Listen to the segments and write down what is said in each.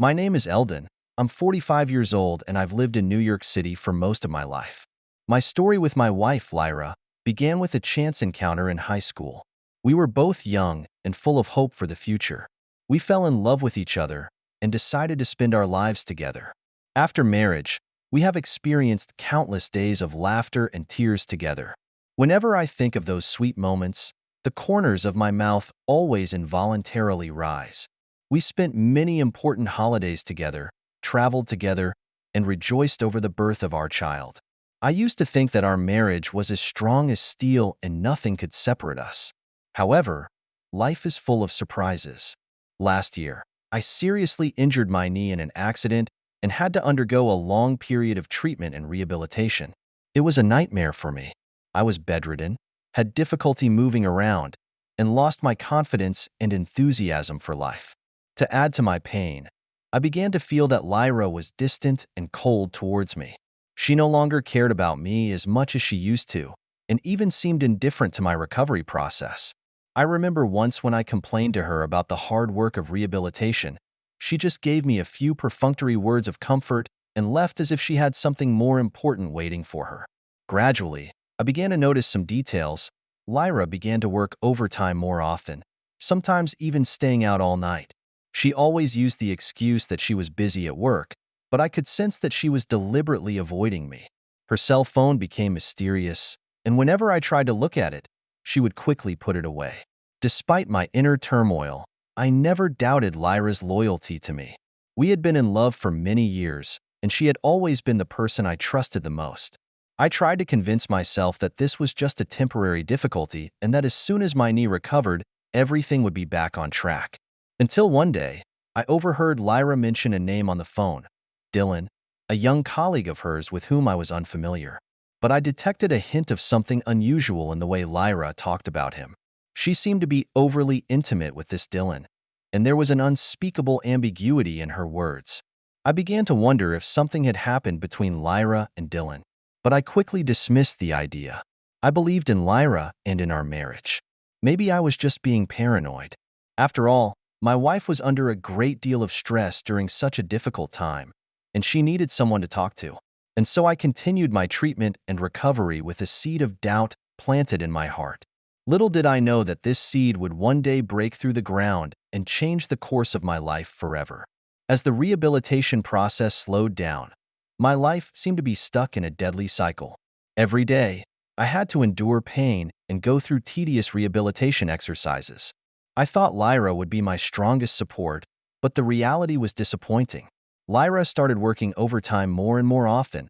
My name is Eldon. I'm 45 years old and I've lived in New York City for most of my life. My story with my wife, Lyra, began with a chance encounter in high school. We were both young and full of hope for the future. We fell in love with each other and decided to spend our lives together. After marriage, we have experienced countless days of laughter and tears together. Whenever I think of those sweet moments, the corners of my mouth always involuntarily rise. We spent many important holidays together, traveled together, and rejoiced over the birth of our child. I used to think that our marriage was as strong as steel and nothing could separate us. However, life is full of surprises. Last year, I seriously injured my knee in an accident and had to undergo a long period of treatment and rehabilitation. It was a nightmare for me. I was bedridden, had difficulty moving around, and lost my confidence and enthusiasm for life. To add to my pain, I began to feel that Lyra was distant and cold towards me. She no longer cared about me as much as she used to, and even seemed indifferent to my recovery process. I remember once when I complained to her about the hard work of rehabilitation, she just gave me a few perfunctory words of comfort and left as if she had something more important waiting for her. Gradually, I began to notice some details. Lyra began to work overtime more often, sometimes even staying out all night. She always used the excuse that she was busy at work, but I could sense that she was deliberately avoiding me. Her cell phone became mysterious, and whenever I tried to look at it, she would quickly put it away. Despite my inner turmoil, I never doubted Lyra's loyalty to me. We had been in love for many years, and she had always been the person I trusted the most. I tried to convince myself that this was just a temporary difficulty and that as soon as my knee recovered, everything would be back on track. Until one day, I overheard Lyra mention a name on the phone, Dylan, a young colleague of hers with whom I was unfamiliar. But I detected a hint of something unusual in the way Lyra talked about him. She seemed to be overly intimate with this Dylan, and there was an unspeakable ambiguity in her words. I began to wonder if something had happened between Lyra and Dylan, but I quickly dismissed the idea. I believed in Lyra and in our marriage. Maybe I was just being paranoid. After all, my wife was under a great deal of stress during such a difficult time, and she needed someone to talk to. And so I continued my treatment and recovery with a seed of doubt planted in my heart. Little did I know that this seed would one day break through the ground and change the course of my life forever. As the rehabilitation process slowed down, my life seemed to be stuck in a deadly cycle. Every day, I had to endure pain and go through tedious rehabilitation exercises. I thought Lyra would be my strongest support, but the reality was disappointing. Lyra started working overtime more and more often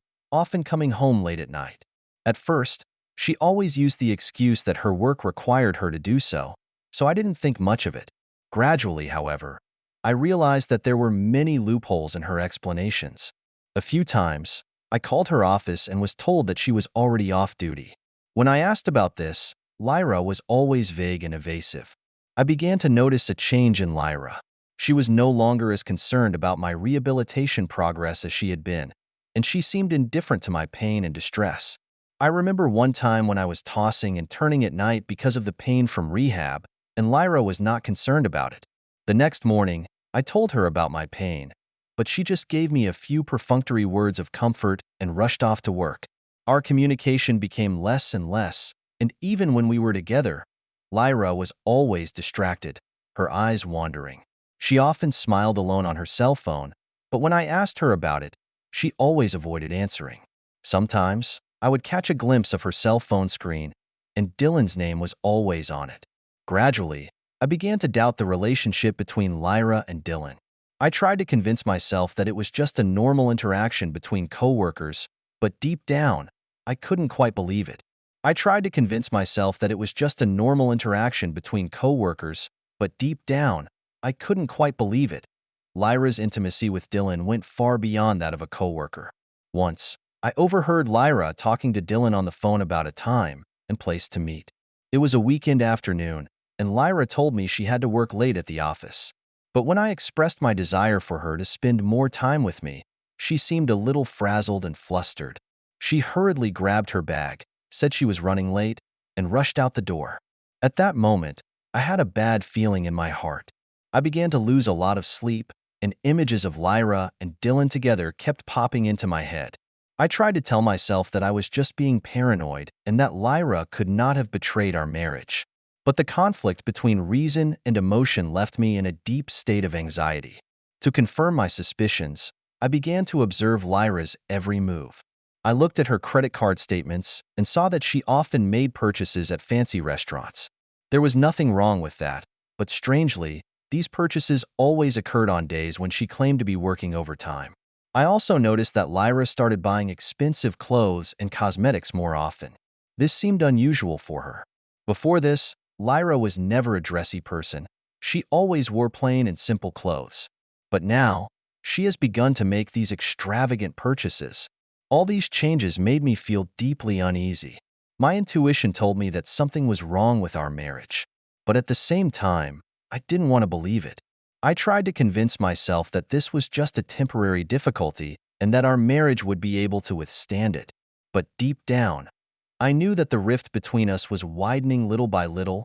coming home late at night. At first, she always used the excuse that her work required her to do so I didn't think much of it. Gradually, however, I realized that there were many loopholes in her explanations. A few times, I called her office and was told that she was already off duty. When I asked about this, Lyra was always vague and evasive. I began to notice a change in Lyra. She was no longer as concerned about my rehabilitation progress as she had been, and she seemed indifferent to my pain and distress. I remember one time when I was tossing and turning at night because of the pain from rehab, and Lyra was not concerned about it. The next morning, I told her about my pain, but she just gave me a few perfunctory words of comfort and rushed off to work. Our communication became less and less, and even when we were together, Lyra was always distracted, her eyes wandering. She often smiled alone on her cell phone, but when I asked her about it, she always avoided answering. Sometimes, I would catch a glimpse of her cell phone screen, and Dylan's name was always on it. Gradually, I began to doubt the relationship between Lyra and Dylan. I tried to convince myself that it was just a normal interaction between coworkers, but deep down, I couldn't quite believe it. I tried to convince myself that it was just a normal interaction between coworkers, but deep down, I couldn't quite believe it. Lyra's intimacy with Dylan went far beyond that of a coworker. Once, I overheard Lyra talking to Dylan on the phone about a time and place to meet. It was a weekend afternoon, and Lyra told me she had to work late at the office. But when I expressed my desire for her to spend more time with me, she seemed a little frazzled and flustered. She hurriedly grabbed her bag, said she was running late, and rushed out the door. At that moment, I had a bad feeling in my heart. I began to lose a lot of sleep, and images of Lyra and Dylan together kept popping into my head. I tried to tell myself that I was just being paranoid and that Lyra could not have betrayed our marriage. But the conflict between reason and emotion left me in a deep state of anxiety. To confirm my suspicions, I began to observe Lyra's every move. I looked at her credit card statements and saw that she often made purchases at fancy restaurants. There was nothing wrong with that, but strangely, these purchases always occurred on days when she claimed to be working overtime. I also noticed that Lyra started buying expensive clothes and cosmetics more often. This seemed unusual for her. Before this, Lyra was never a dressy person. She always wore plain and simple clothes. But now, she has begun to make these extravagant purchases. All these changes made me feel deeply uneasy. My intuition told me that something was wrong with our marriage. But at the same time, I didn't want to believe it. I tried to convince myself that this was just a temporary difficulty and that our marriage would be able to withstand it. But deep down, I knew that the rift between us was widening little by little.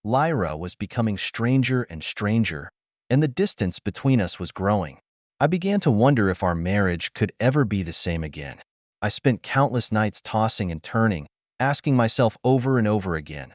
Lyra was becoming stranger and stranger, and the distance between us was growing. I began to wonder if our marriage could ever be the same again. I spent countless nights tossing and turning, asking myself over and over again,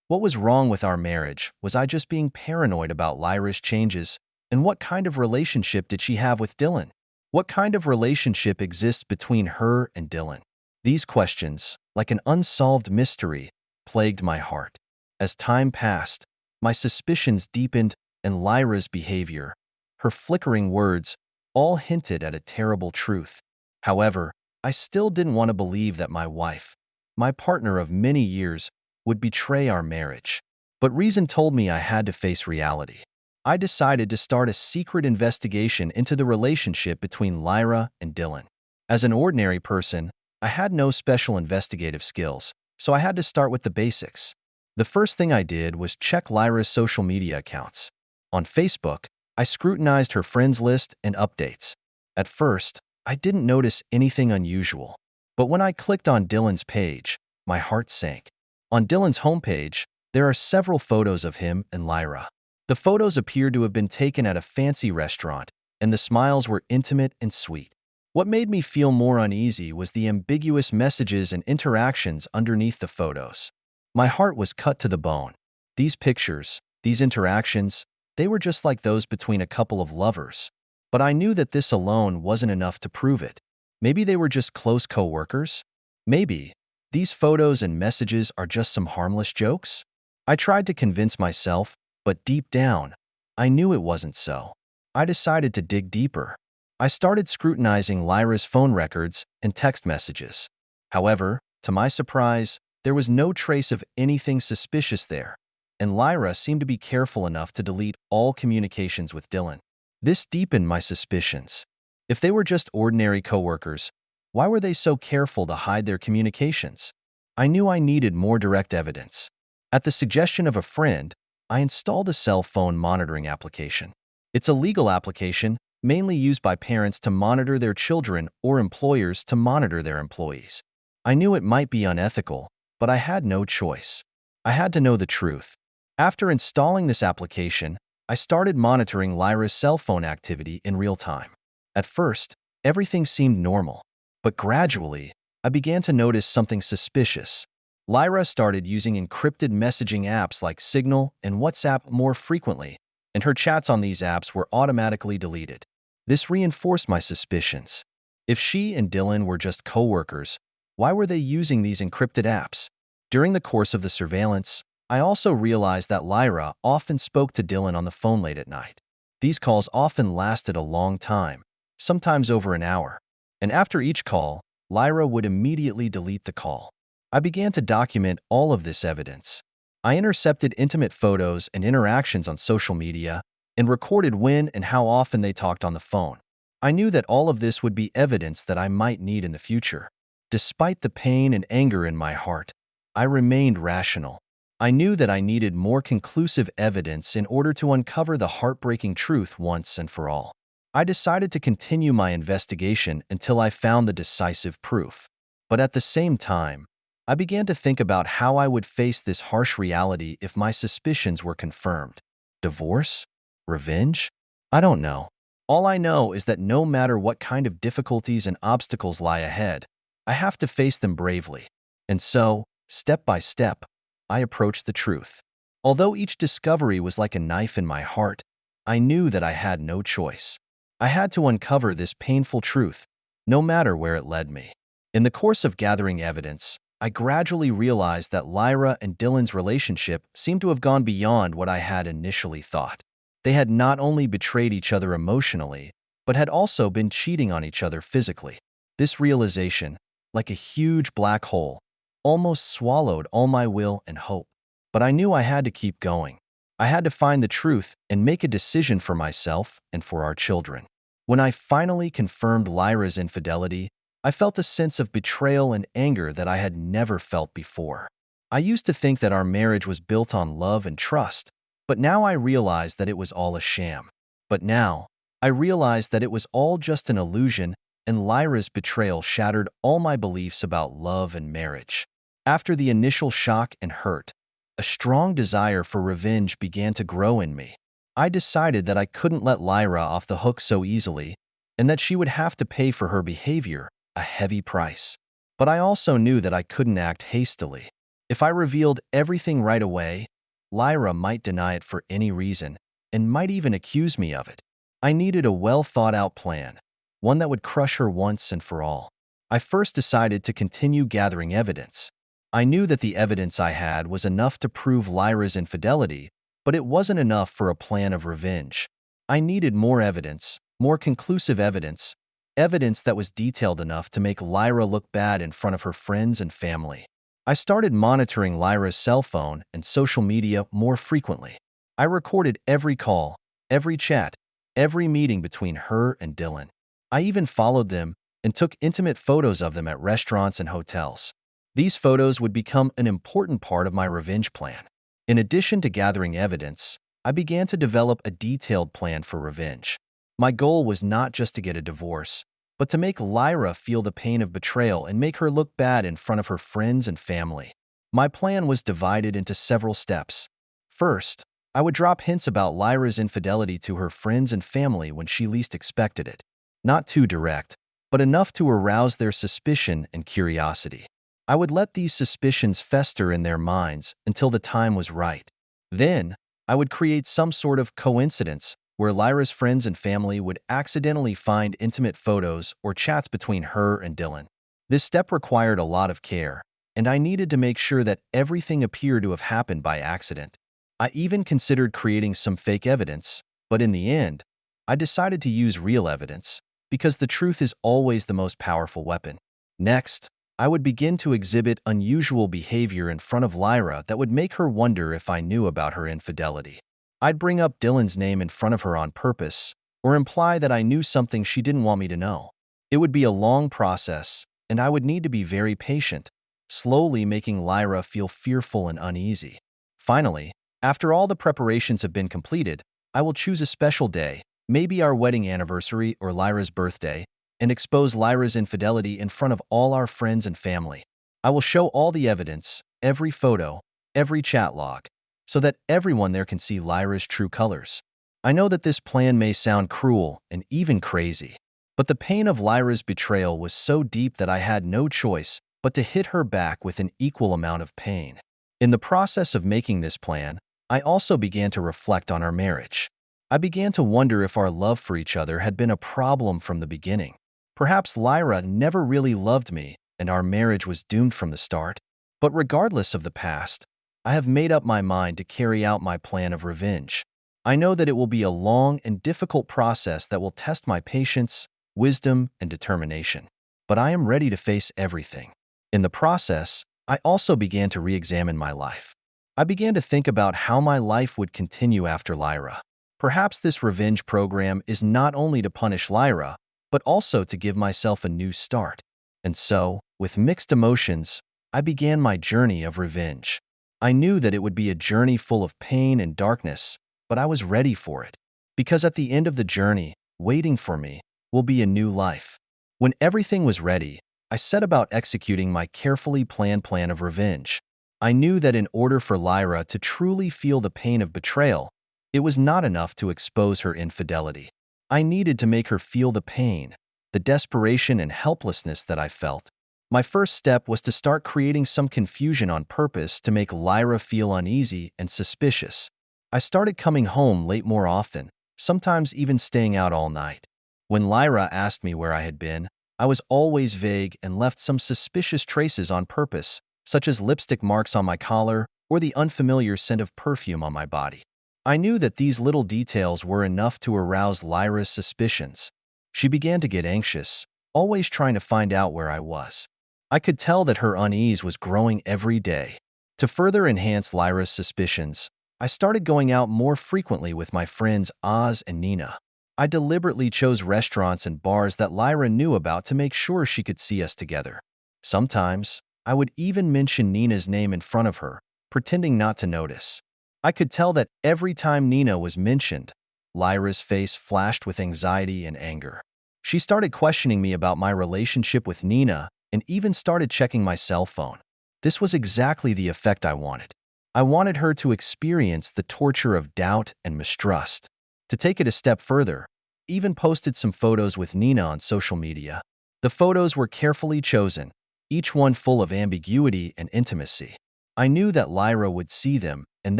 what was wrong with our marriage? Was I just being paranoid about Lyra's changes? And what kind of relationship did she have with Dylan? What kind of relationship exists between her and Dylan? These questions, like an unsolved mystery, plagued my heart. As time passed, my suspicions deepened, and Lyra's behavior, her flickering words, all hinted at a terrible truth. However, I still didn't want to believe that my wife, my partner of many years, would betray our marriage. But reason told me I had to face reality. I decided to start a secret investigation into the relationship between Lyra and Dylan. As an ordinary person, I had no special investigative skills, so I had to start with the basics. The first thing I did was check Lyra's social media accounts. On Facebook, I scrutinized her friends list and updates. At first, I didn't notice anything unusual. But when I clicked on Dylan's page, my heart sank. On Dylan's homepage, there are several photos of him and Lyra. The photos appeared to have been taken at a fancy restaurant, and the smiles were intimate and sweet. What made me feel more uneasy was the ambiguous messages and interactions underneath the photos. My heart was cut to the bone. These pictures, these interactions, they were just like those between a couple of lovers. But I knew that this alone wasn't enough to prove it. Maybe they were just close co-workers? Maybe these photos and messages are just some harmless jokes? I tried to convince myself, but deep down, I knew it wasn't so. I decided to dig deeper. I started scrutinizing Lyra's phone records and text messages. However, to my surprise, there was no trace of anything suspicious there, and Lyra seemed to be careful enough to delete all communications with Dylan. This deepened my suspicions. If they were just ordinary coworkers, why were they so careful to hide their communications? I knew I needed more direct evidence. At the suggestion of a friend, I installed a cell phone monitoring application. It's a legal application mainly used by parents to monitor their children or employers to monitor their employees. I knew it might be unethical, but I had no choice. I had to know the truth. After installing this application, I started monitoring Lyra's cell phone activity in real time. At first, everything seemed normal. But gradually, I began to notice something suspicious. Lyra started using encrypted messaging apps like Signal and WhatsApp more frequently, and her chats on these apps were automatically deleted. This reinforced my suspicions. If she and Dylan were just co-workers, why were they using these encrypted apps? During the course of the surveillance, I also realized that Lyra often spoke to Dylan on the phone late at night. These calls often lasted a long time, sometimes over an hour. And after each call, Lyra would immediately delete the call. I began to document all of this evidence. I intercepted intimate photos and interactions on social media and recorded when and how often they talked on the phone. I knew that all of this would be evidence that I might need in the future. Despite the pain and anger in my heart, I remained rational. I knew that I needed more conclusive evidence in order to uncover the heartbreaking truth once and for all. I decided to continue my investigation until I found the decisive proof. But at the same time, I began to think about how I would face this harsh reality if my suspicions were confirmed. Divorce? Revenge? I don't know. All I know is that no matter what kind of difficulties and obstacles lie ahead, I have to face them bravely. And so, step by step, I approached the truth. Although each discovery was like a knife in my heart, I knew that I had no choice. I had to uncover this painful truth, no matter where it led me. In the course of gathering evidence, I gradually realized that Lyra and Dylan's relationship seemed to have gone beyond what I had initially thought. They had not only betrayed each other emotionally, but had also been cheating on each other physically. This realization, like a huge black hole, almost swallowed all my will and hope. But I knew I had to keep going. I had to find the truth and make a decision for myself and for our children. When I finally confirmed Lyra's infidelity, I felt a sense of betrayal and anger that I had never felt before. I used to think that our marriage was built on love and trust, but now I realized that it was all a sham. But now, I realized that it was all just an illusion, and Lyra's betrayal shattered all my beliefs about love and marriage. After the initial shock and hurt, a strong desire for revenge began to grow in me. I decided that I couldn't let Lyra off the hook so easily, and that she would have to pay for her behavior a heavy price. But I also knew that I couldn't act hastily. If I revealed everything right away, Lyra might deny it for any reason, and might even accuse me of it. I needed a well-thought-out plan, one that would crush her once and for all. I first decided to continue gathering evidence. I knew that the evidence I had was enough to prove Lyra's infidelity, but it wasn't enough for a plan of revenge. I needed more evidence, more conclusive evidence, evidence that was detailed enough to make Lyra look bad in front of her friends and family. I started monitoring Lyra's cell phone and social media more frequently. I recorded every call, every chat, every meeting between her and Dylan. I even followed them and took intimate photos of them at restaurants and hotels. These photos would become an important part of my revenge plan. In addition to gathering evidence, I began to develop a detailed plan for revenge. My goal was not just to get a divorce, but to make Lyra feel the pain of betrayal and make her look bad in front of her friends and family. My plan was divided into several steps. First, I would drop hints about Lyra's infidelity to her friends and family when she least expected it. Not too direct, but enough to arouse their suspicion and curiosity. I would let these suspicions fester in their minds until the time was right. Then, I would create some sort of coincidence where Lyra's friends and family would accidentally find intimate photos or chats between her and Dylan. This step required a lot of care, and I needed to make sure that everything appeared to have happened by accident. I even considered creating some fake evidence, but in the end, I decided to use real evidence, because the truth is always the most powerful weapon. Next, I would begin to exhibit unusual behavior in front of Lyra that would make her wonder if I knew about her infidelity. I'd bring up Dylan's name in front of her on purpose, or imply that I knew something she didn't want me to know. It would be a long process, and I would need to be very patient, slowly making Lyra feel fearful and uneasy. Finally, after all the preparations have been completed, I will choose a special day, maybe our wedding anniversary or Lyra's birthday, and expose Lyra's infidelity in front of all our friends and family. I will show all the evidence, every photo, every chat log, so that everyone there can see Lyra's true colors. I know that this plan may sound cruel and even crazy, but the pain of Lyra's betrayal was so deep that I had no choice but to hit her back with an equal amount of pain. In the process of making this plan, I also began to reflect on our marriage. I began to wonder if our love for each other had been a problem from the beginning. Perhaps Lyra never really loved me and our marriage was doomed from the start. But regardless of the past, I have made up my mind to carry out my plan of revenge. I know that it will be a long and difficult process that will test my patience, wisdom, and determination. But I am ready to face everything. In the process, I also began to re-examine my life. I began to think about how my life would continue after Lyra. Perhaps this revenge program is not only to punish Lyra, but also to give myself a new start. And so, with mixed emotions, I began my journey of revenge. I knew that it would be a journey full of pain and darkness, but I was ready for it. Because at the end of the journey, waiting for me, will be a new life. When everything was ready, I set about executing my carefully planned plan of revenge. I knew that in order for Lyra to truly feel the pain of betrayal, it was not enough to expose her infidelity. I needed to make her feel the pain, the desperation and helplessness that I felt. My first step was to start creating some confusion on purpose to make Lyra feel uneasy and suspicious. I started coming home late more often, sometimes even staying out all night. When Lyra asked me where I had been, I was always vague and left some suspicious traces on purpose, such as lipstick marks on my collar or the unfamiliar scent of perfume on my body. I knew that these little details were enough to arouse Lyra's suspicions. She began to get anxious, always trying to find out where I was. I could tell that her unease was growing every day. To further enhance Lyra's suspicions, I started going out more frequently with my friends Oz and Nina. I deliberately chose restaurants and bars that Lyra knew about to make sure she could see us together. Sometimes, I would even mention Nina's name in front of her, pretending not to notice. I could tell that every time Nina was mentioned, Lyra's face flashed with anxiety and anger. She started questioning me about my relationship with Nina and even started checking my cell phone. This was exactly the effect I wanted. I wanted her to experience the torture of doubt and mistrust. To take it a step further, I even posted some photos with Nina on social media. The photos were carefully chosen, each one full of ambiguity and intimacy. I knew that Lyra would see them, and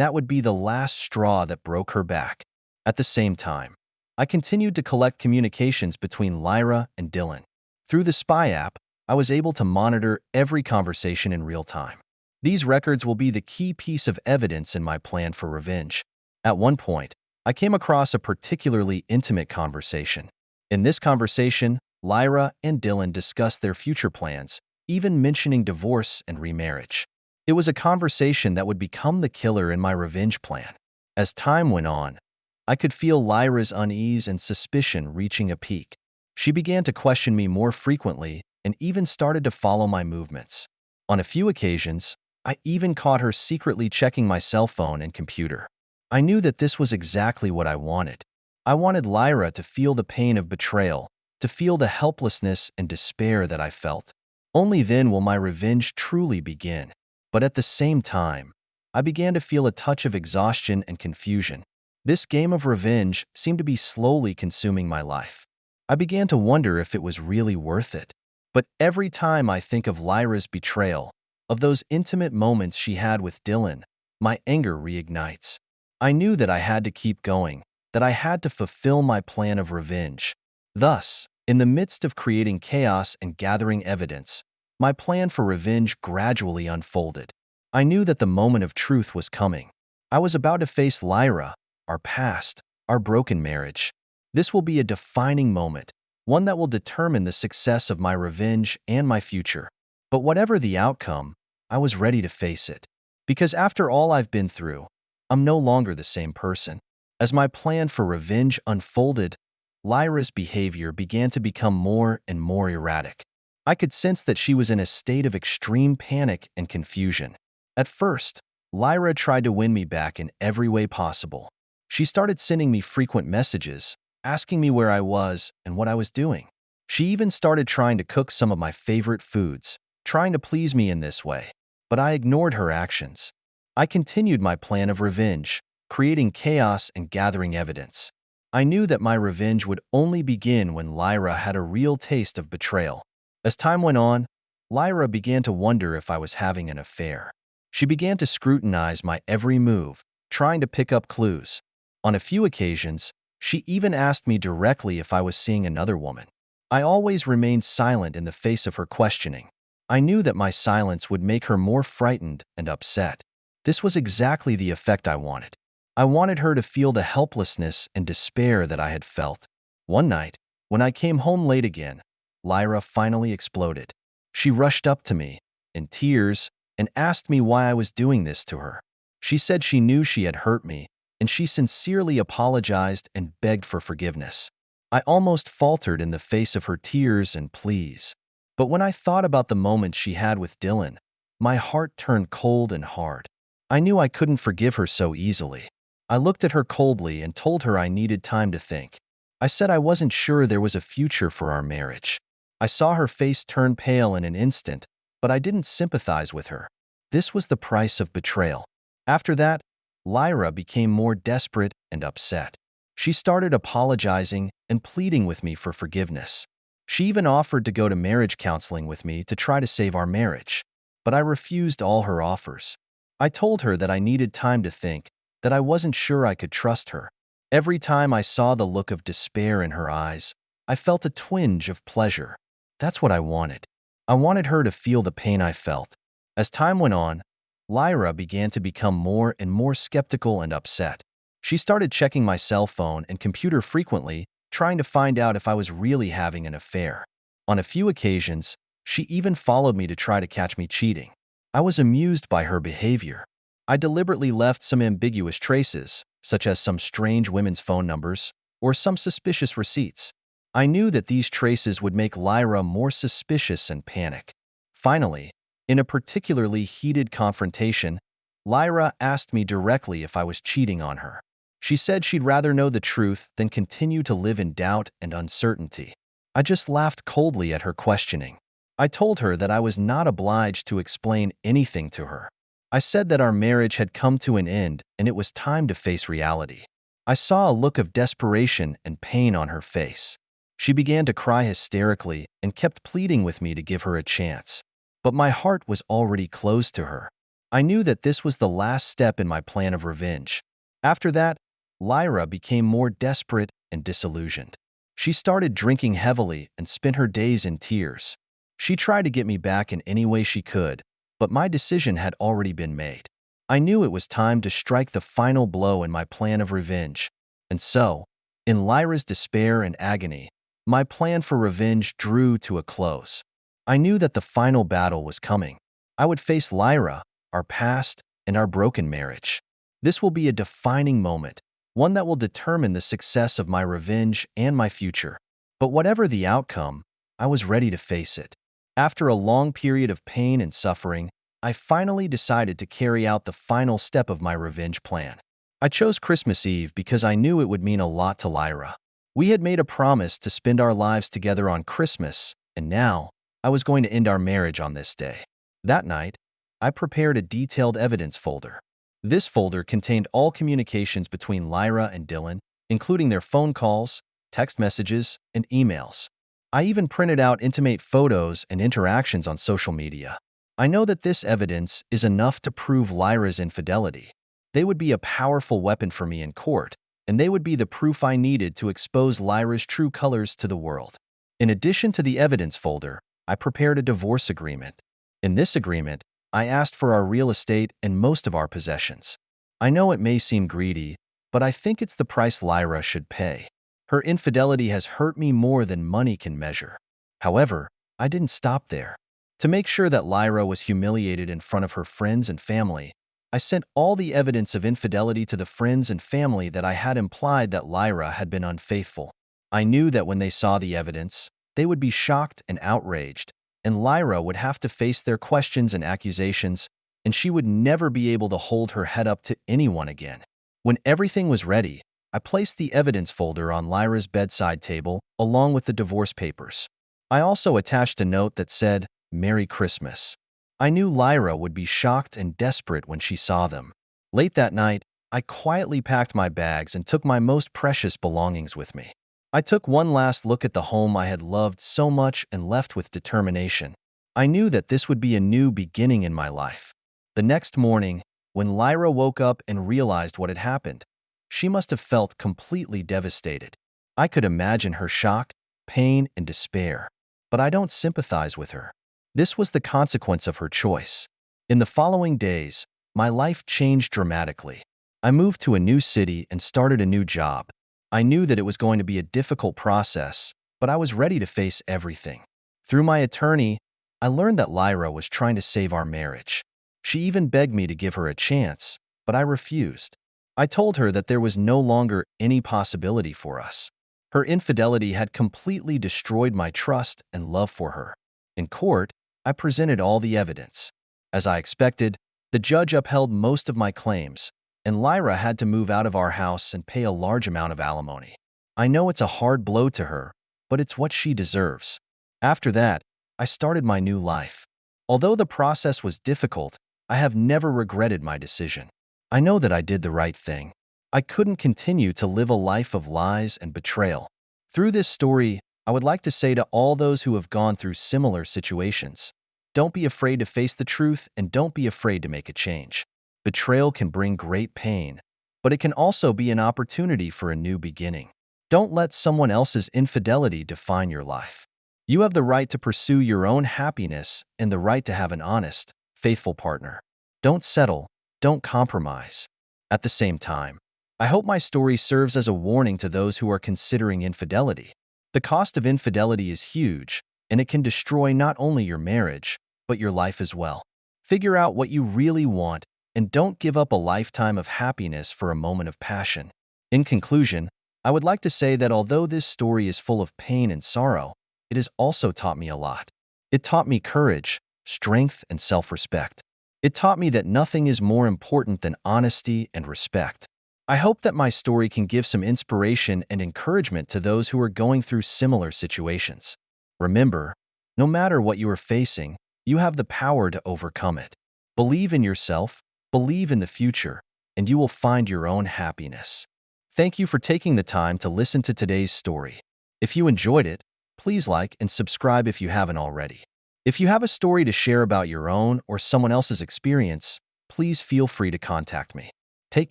that would be the last straw that broke her back. At the same time, I continued to collect communications between Lyra and Dylan. Through the spy app, I was able to monitor every conversation in real time. These records will be the key piece of evidence in my plan for revenge. At one point, I came across a particularly intimate conversation. In this conversation, Lyra and Dylan discussed their future plans, even mentioning divorce and remarriage. It was a conversation that would become the killer in my revenge plan. As time went on, I could feel Lyra's unease and suspicion reaching a peak. She began to question me more frequently and even started to follow my movements. On a few occasions, I even caught her secretly checking my cell phone and computer. I knew that this was exactly what I wanted. I wanted Lyra to feel the pain of betrayal, to feel the helplessness and despair that I felt. Only then will my revenge truly begin. But at the same time, I began to feel a touch of exhaustion and confusion. This game of revenge seemed to be slowly consuming my life. I began to wonder if it was really worth it. But every time I think of Lyra's betrayal, of those intimate moments she had with Dylan, my anger reignites. I knew that I had to keep going, that I had to fulfill my plan of revenge. Thus, in the midst of creating chaos and gathering evidence, my plan for revenge gradually unfolded. I knew that the moment of truth was coming. I was about to face Lyra, our past, our broken marriage. This will be a defining moment, one that will determine the success of my revenge and my future. But whatever the outcome, I was ready to face it. Because after all I've been through, I'm no longer the same person. As my plan for revenge unfolded, Lyra's behavior began to become more and more erratic. I could sense that she was in a state of extreme panic and confusion. At first, Lyra tried to win me back in every way possible. She started sending me frequent messages, asking me where I was and what I was doing. She even started trying to cook some of my favorite foods, trying to please me in this way. But I ignored her actions. I continued my plan of revenge, creating chaos and gathering evidence. I knew that my revenge would only begin when Lyra had a real taste of betrayal. As time went on, Lyra began to wonder if I was having an affair. She began to scrutinize my every move, trying to pick up clues. On a few occasions, she even asked me directly if I was seeing another woman. I always remained silent in the face of her questioning. I knew that my silence would make her more frightened and upset. This was exactly the effect I wanted. I wanted her to feel the helplessness and despair that I had felt. One night, when I came home late again, Lyra finally exploded. She rushed up to me, in tears, and asked me why I was doing this to her. She said she knew she had hurt me, and she sincerely apologized and begged for forgiveness. I almost faltered in the face of her tears and pleas. But when I thought about the moment she had with Dylan, my heart turned cold and hard. I knew I couldn't forgive her so easily. I looked at her coldly and told her I needed time to think. I said I wasn't sure there was a future for our marriage. I saw her face turn pale in an instant, but I didn't sympathize with her. This was the price of betrayal. After that, Lyra became more desperate and upset. She started apologizing and pleading with me for forgiveness. She even offered to go to marriage counseling with me to try to save our marriage, but I refused all her offers. I told her that I needed time to think, that I wasn't sure I could trust her. Every time I saw the look of despair in her eyes, I felt a twinge of pleasure. That's what I wanted. I wanted her to feel the pain I felt. As time went on, Lyra began to become more and more skeptical and upset. She started checking my cell phone and computer frequently, trying to find out if I was really having an affair. On a few occasions, she even followed me to try to catch me cheating. I was amused by her behavior. I deliberately left some ambiguous traces, such as some strange women's phone numbers or some suspicious receipts. I knew that these traces would make Lyra more suspicious and panic. Finally, in a particularly heated confrontation, Lyra asked me directly if I was cheating on her. She said she'd rather know the truth than continue to live in doubt and uncertainty. I just laughed coldly at her questioning. I told her that I was not obliged to explain anything to her. I said that our marriage had come to an end and it was time to face reality. I saw a look of desperation and pain on her face. She began to cry hysterically and kept pleading with me to give her a chance. But my heart was already closed to her. I knew that this was the last step in my plan of revenge. After that, Lyra became more desperate and disillusioned. She started drinking heavily and spent her days in tears. She tried to get me back in any way she could, but my decision had already been made. I knew it was time to strike the final blow in my plan of revenge. And so, in Lyra's despair and agony, my plan for revenge drew to a close. I knew that the final battle was coming. I would face Lyra, our past, and our broken marriage. This will be a defining moment, one that will determine the success of my revenge and my future. But whatever the outcome, I was ready to face it. After a long period of pain and suffering, I finally decided to carry out the final step of my revenge plan. I chose Christmas Eve because I knew it would mean a lot to Lyra. We had made a promise to spend our lives together on Christmas, and now I was going to end our marriage on this day. That night, I prepared a detailed evidence folder. This folder contained all communications between Lyra and Dylan, including their phone calls, text messages, and emails. I even printed out intimate photos and interactions on social media. I know that this evidence is enough to prove Lyra's infidelity. They would be a powerful weapon for me in court, and they would be the proof I needed to expose Lyra's true colors to the world. In addition to the evidence folder, I prepared a divorce agreement. In this agreement, I asked for our real estate and most of our possessions. I know it may seem greedy, but I think it's the price Lyra should pay. Her infidelity has hurt me more than money can measure. However, I didn't stop there. To make sure that Lyra was humiliated in front of her friends and family, I sent all the evidence of infidelity to the friends and family that I had implied that Lyra had been unfaithful. I knew that when they saw the evidence, they would be shocked and outraged, and Lyra would have to face their questions and accusations, and she would never be able to hold her head up to anyone again. When everything was ready, I placed the evidence folder on Lyra's bedside table along with the divorce papers. I also attached a note that said, "Merry Christmas." I knew Lyra would be shocked and desperate when she saw them. Late that night, I quietly packed my bags and took my most precious belongings with me. I took one last look at the home I had loved so much and left with determination. I knew that this would be a new beginning in my life. The next morning, when Lyra woke up and realized what had happened, she must have felt completely devastated. I could imagine her shock, pain, and despair, but I don't sympathize with her. This was the consequence of her choice. In the following days, my life changed dramatically. I moved to a new city and started a new job. I knew that it was going to be a difficult process, but I was ready to face everything. Through my attorney, I learned that Lyra was trying to save our marriage. She even begged me to give her a chance, but I refused. I told her that there was no longer any possibility for us. Her infidelity had completely destroyed my trust and love for her. In court, I presented all the evidence. As I expected, the judge upheld most of my claims, and Lyra had to move out of our house and pay a large amount of alimony. I know it's a hard blow to her, but it's what she deserves. After that, I started my new life. Although the process was difficult, I have never regretted my decision. I know that I did the right thing. I couldn't continue to live a life of lies and betrayal. Through this story, I would like to say to all those who have gone through similar situations, don't be afraid to face the truth and don't be afraid to make a change. Betrayal can bring great pain, but it can also be an opportunity for a new beginning. Don't let someone else's infidelity define your life. You have the right to pursue your own happiness and the right to have an honest, faithful partner. Don't settle, don't compromise. At the same time, I hope my story serves as a warning to those who are considering infidelity. The cost of infidelity is huge, and it can destroy not only your marriage, but your life as well. Figure out what you really want and don't give up a lifetime of happiness for a moment of passion. In conclusion, I would like to say that although this story is full of pain and sorrow, it has also taught me a lot. It taught me courage, strength, and self-respect. It taught me that nothing is more important than honesty and respect. I hope that my story can give some inspiration and encouragement to those who are going through similar situations. Remember, no matter what you are facing, you have the power to overcome it. Believe in yourself, believe in the future, and you will find your own happiness. Thank you for taking the time to listen to today's story. If you enjoyed it, please like and subscribe if you haven't already. If you have a story to share about your own or someone else's experience, please feel free to contact me. Take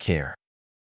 care.